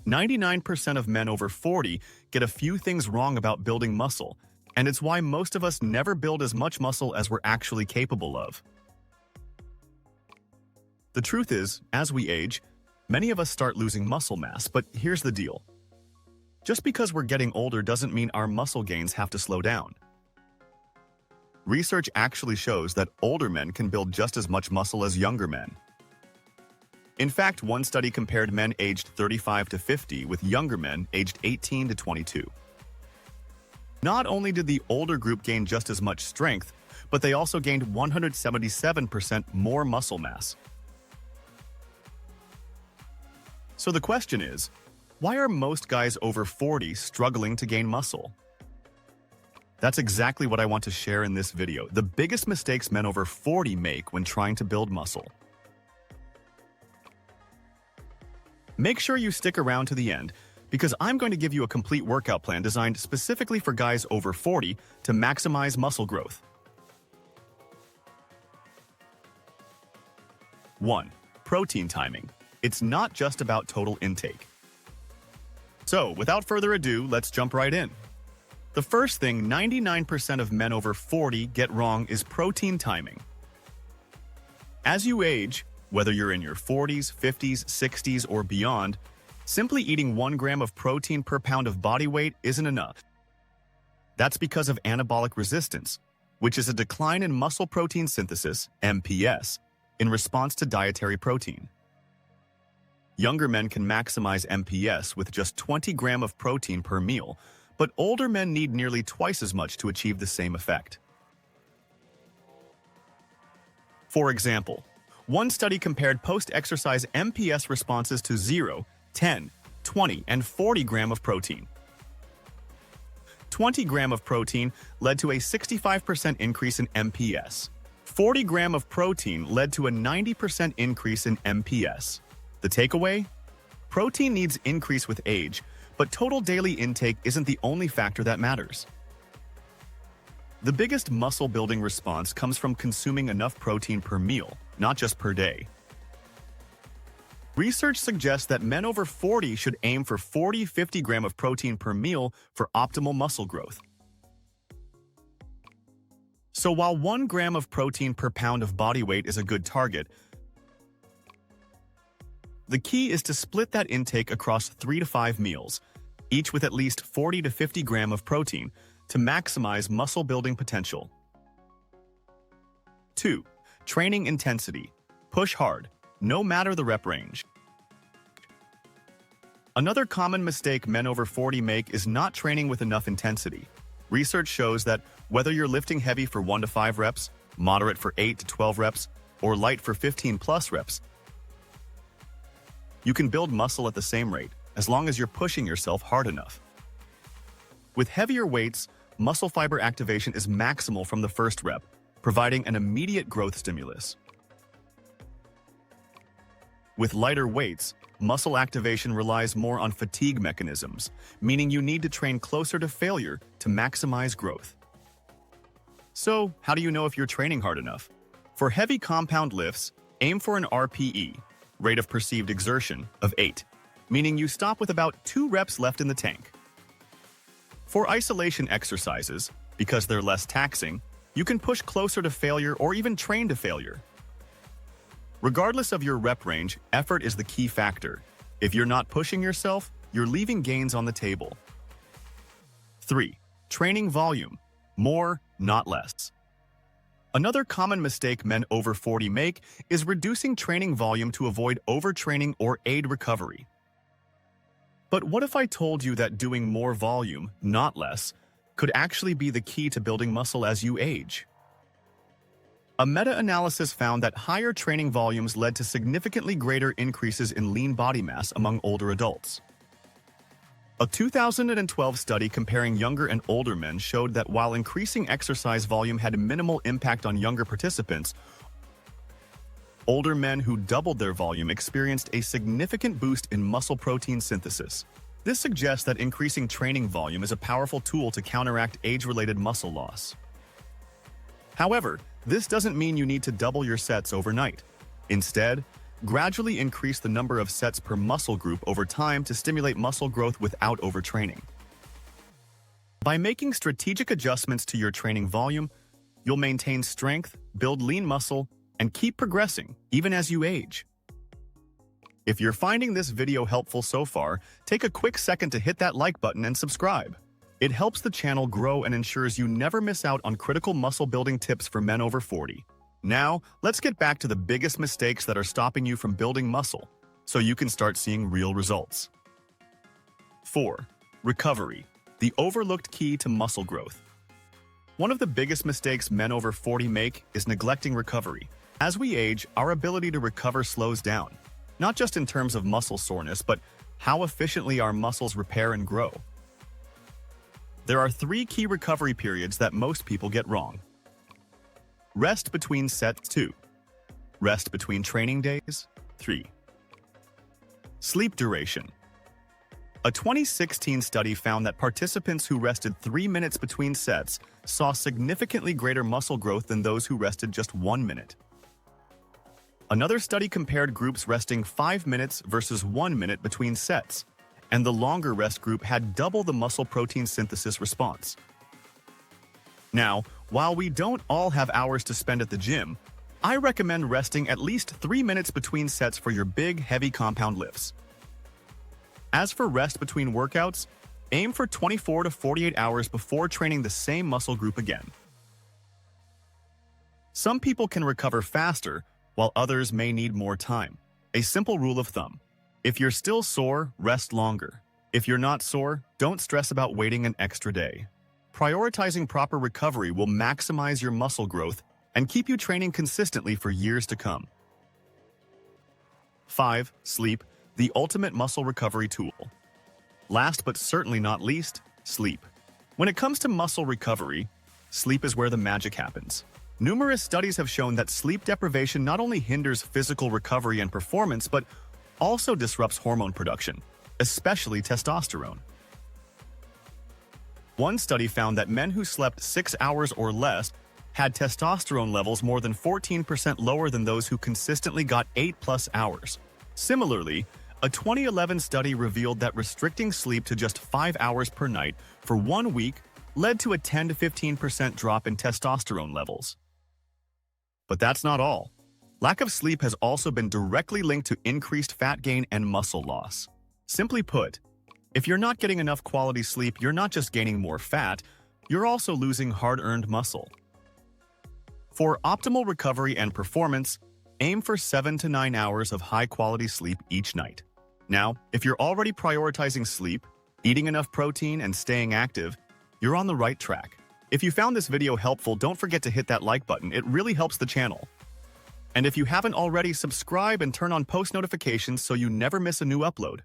99% of men over 40 get a few things wrong about building muscle, and it's why most of us never build as much muscle as we're actually capable of. The truth is, as we age, many of us start losing muscle mass, but here's the deal. Just because we're getting older doesn't mean our muscle gains have to slow down. Research actually shows that older men can build just as much muscle as younger men. In fact, one study compared men aged 35 to 50 with younger men aged 18 to 22. Not only did the older group gain just as much strength, but they also gained 177% more muscle mass. So the question is, why are most guys over 40 struggling to gain muscle? That's exactly what I want to share in this video, the biggest mistakes men over 40 make when trying to build muscle. Make sure you stick around to the end, because I'm going to give you a complete workout plan designed specifically for guys over 40 to maximize muscle growth. 1. Protein timing. It's not just about total intake. So, without further ado, let's jump right in. The first thing 99% of men over 40 get wrong is protein timing. As you age, whether you're in your 40s, 50s, 60s, or beyond, simply eating 1 gram of protein per pound of body weight isn't enough. That's because of anabolic resistance, which is a decline in muscle protein synthesis, MPS, in response to dietary protein. Younger men can maximize MPS with just 20 grams of protein per meal, but older men need nearly twice as much to achieve the same effect. For example, one study compared post-exercise MPS responses to 0, 10, 20, and 40 grams of protein. 20 grams of protein led to a 65% increase in MPS. 40 grams of protein led to a 90% increase in MPS. The takeaway? Protein needs increase with age, but total daily intake isn't the only factor that matters. The biggest muscle-building response comes from consuming enough protein per meal, not just per day. Research suggests that men over 40 should aim for 40-50 grams of protein per meal for optimal muscle growth. So while 1 gram of protein per pound of body weight is a good target, the key is to split that intake across 3 to 5 meals, each with at least 40 to 50 grams of protein, to maximize muscle building potential. 2. Training intensity. Push hard, no matter the rep range. Another common mistake men over 40 make is not training with enough intensity. Research shows that whether you're lifting heavy for 1 to 5 reps, moderate for 8 to 12 reps, or light for 15 plus reps, you can build muscle at the same rate, as long as you're pushing yourself hard enough. With heavier weights, muscle fiber activation is maximal from the first rep, providing an immediate growth stimulus. With lighter weights, muscle activation relies more on fatigue mechanisms, meaning you need to train closer to failure to maximize growth. So, how do you know if you're training hard enough? For heavy compound lifts, aim for an RPE, rate of perceived exertion, of 8, meaning you stop with about 2 reps left in the tank. For isolation exercises, because they're less taxing, you can push closer to failure or even train to failure. Regardless of your rep range, effort is the key factor. If you're not pushing yourself, you're leaving gains on the table. 3. Training volume. More, not less. Another common mistake men over 40 make is reducing training volume to avoid overtraining or aid recovery. But what if I told you that doing more volume, not less, could actually be the key to building muscle as you age? A meta-analysis found that higher training volumes led to significantly greater increases in lean body mass among older adults. A 2012 study comparing younger and older men showed that while increasing exercise volume had minimal impact on younger participants, older men who doubled their volume experienced a significant boost in muscle protein synthesis. This suggests that increasing training volume is a powerful tool to counteract age-related muscle loss. However, this doesn't mean you need to double your sets overnight. Instead, Gradually increase the number of sets per muscle group over time to stimulate muscle growth without overtraining. By making strategic adjustments to your training volume, you'll maintain strength, build lean muscle, and keep progressing, even as you age. If you're finding this video helpful so far, take a quick second to hit that like button and subscribe. It helps the channel grow and ensures you never miss out on critical muscle-building tips for men over 40. Now, let's get back to the biggest mistakes that are stopping you from building muscle, so you can start seeing real results. 4. Recovery, the overlooked key to muscle growth. One of the biggest mistakes men over 40 make is neglecting recovery. As we age, our ability to recover slows down, not just in terms of muscle soreness, but how efficiently our muscles repair and grow. There are 3 key recovery periods that most people get wrong. Rest between sets 2. Rest between training days 3. Sleep duration. A 2016 study found that participants who rested 3 minutes between sets saw significantly greater muscle growth than those who rested just 1 minute. Another study compared groups resting 5 minutes versus 1 minute between sets, and the longer rest group had double the muscle protein synthesis response. Now, while we don't all have hours to spend at the gym, I recommend resting at least 3 minutes between sets for your big, heavy compound lifts. As for rest between workouts, aim for 24 to 48 hours before training the same muscle group again. Some people can recover faster, while others may need more time. A simple rule of thumb: if you're still sore, rest longer. If you're not sore, don't stress about waiting an extra day. Prioritizing proper recovery will maximize your muscle growth and keep you training consistently for years to come. 5. Sleep, the ultimate muscle recovery tool. Last but certainly not least, sleep. When it comes to muscle recovery, sleep is where the magic happens. Numerous studies have shown that sleep deprivation not only hinders physical recovery and performance, but also disrupts hormone production, especially testosterone. One study found that men who slept 6 hours or less had testosterone levels more than 14% lower than those who consistently got 8+ hours. Similarly, a 2011 study revealed that restricting sleep to just 5 hours per night for 1 week led to a 10 to 15% drop in testosterone levels. But that's not all. Lack of sleep has also been directly linked to increased fat gain and muscle loss. Simply put, if you're not getting enough quality sleep, you're not just gaining more fat, you're also losing hard-earned muscle. For optimal recovery and performance, aim for 7 to 9 hours of high-quality sleep each night. Now, if you're already prioritizing sleep, eating enough protein, and staying active, you're on the right track. If you found this video helpful, don't forget to hit that like button. It really helps the channel. And if you haven't already, subscribe and turn on post notifications so you never miss a new upload.